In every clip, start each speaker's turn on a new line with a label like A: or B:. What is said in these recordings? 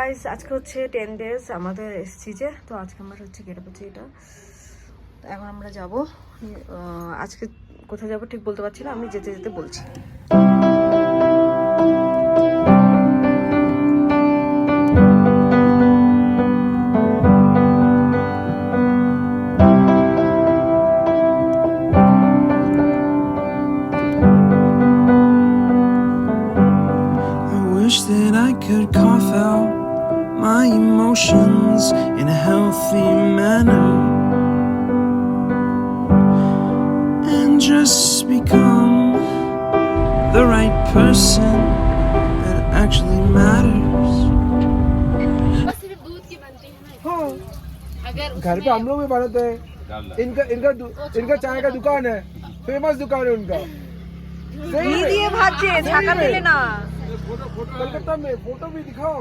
A: Guys, আজকে হচ্ছে 10 days আমাদের এসছি যে, তো আজকে আমরা হচ্ছে গেট পেয়েছি এটা। তো এখন আমরা যাব, আজকে কোথায় যাব ঠিক বলতে পারছি না, আমি যেতে যেতে বলছি।
B: That I could cough out my emotions in a healthy manner and just become the right person that actually matters.
C: घर पे हम लोग भी बनाते हैं। इनका चाय का दुकान है, फेमस दुकान है उनका।
A: ঘি দিয়ে ভাজছে, ছাকা দিলে না।
C: कलकत्ता में फोटो भी दिखाओ।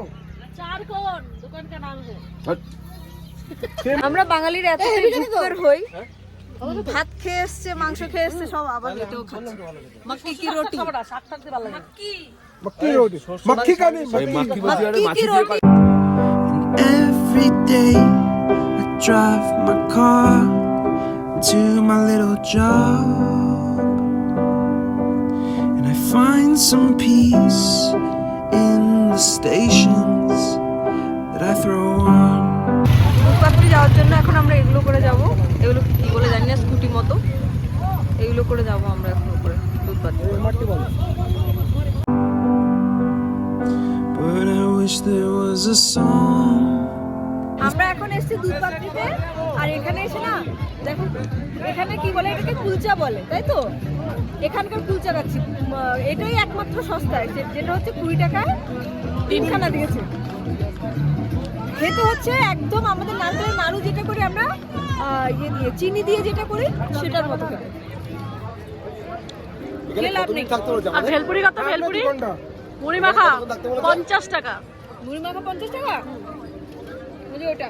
D: चारकोन दुकान का नाम है।
A: আমরা বাঙালিরা এতটাই ভুক্কর হই, ভাত খেয়ে এসছে, মাংস খেয়ে এসছে, সব আবার এটাও খাচ্ছে। মক্কি কি রুটি,
C: मक्की रोटी, मक्खी का नहीं,
A: মক্কি কি রুটি।
B: Every day I drive my car to my little job and I find some peace in the stations that I throw on.
A: Doodhpathri যাওয়ার জন্য এখন আমরা এগুলো করে যাব, এগুলো কি বলে জানি না, স্কুটি মতো, এগুলো করে যাব আমরা এখন উপরে Doodhpathri.
B: But I wish there was a song.
A: আমরা এখন এসেছি দুধপাত্রিতে, আর এখানে এসে না দেখো, এখানে কি বলে, এটাকে কুলচা বলে, তাই তো? এখানকার কুলচা খাচ্ছি, এটাই একমাত্র সস্তা, যেটা হচ্ছে 20 টাকায় 3খানা দিয়েছে। খেতে হচ্ছে একদম আমাদের নারকেলের নাড়ু যেটা করি আমরা, ইয়ে দিয়ে চিনি দিয়ে যেটা করি সেটার মতো খেতে।
D: আর ভেলপুরি কত? ভেলপুরি মুড়ি মাখা 50 টাকা।
A: মুড়ি মাখা 50 টাকা, বুঝলি? ওটা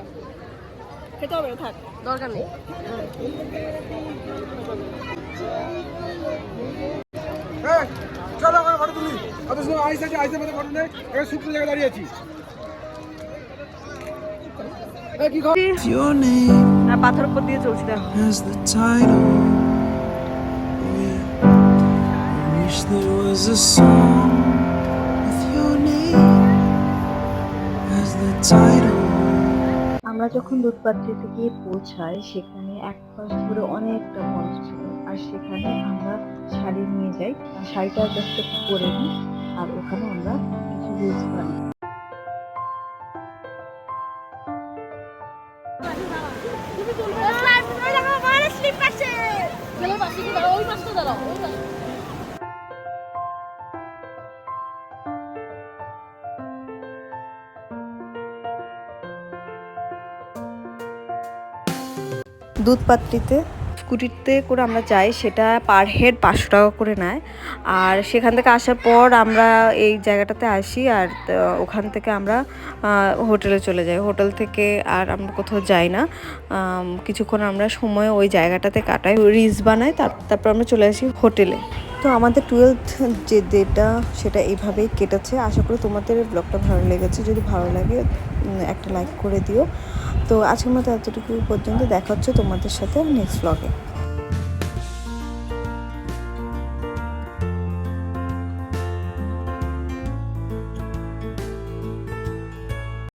A: খেতে হবে, থাক, দরকার নেই।
C: চলো আমরা ফটো তুলি। অত সময় আইসে মধ্যে ফটো নেই, এখানে শুকনো জায়গায় দাঁড়িয়ে আছি। কি খবর?
B: Your name
A: আর পাথর উপর দিয়ে চলছি দেখো।
B: has the title. Oh yeah. I wish there was a song with your name as the title.
E: আমরা যখন দুধপাত্রিতে গিয়ে পৌঁছাই, সেখানে এক পাশ ধরে অনেকটা বরফ ছিল, আর সেখানে আমরা শাড়ি নিয়ে যাই, আর শাড়িটা জাস্ট পরে নিই, আর ওখানে আমরা কিছু রিলস বানাই।
A: দুধপাত্রিতে স্কুটিতে করে আমরা যাই, সেটা পার হেড 500 টাকা করে নেয়। আর সেখান থেকে আসার পর আমরা এই জায়গাটাতে আসি, আর ওখান থেকে আমরা হোটেলে চলে যাই। হোটেল থেকে আর আমরা কোথাও যাই না, কিছুক্ষণ আমরা সময় ওই জায়গাটাতে কাটাই, রিলস বানাই, তারপর আমরা চলে আসি হোটেলে। তো আমাদের 12th যে ডেটা সেটা এইভাবেই কেটেছে। আশা করি তোমাদের ব্লগটা ভালো লেগেছে, যদি ভালো লাগে একটা লাইক করে দিও। তো আজকের মতো এতটুকু পর্যন্ত, দেখা হচ্ছে তোমাদের সাথে নেক্সট ব্লগে।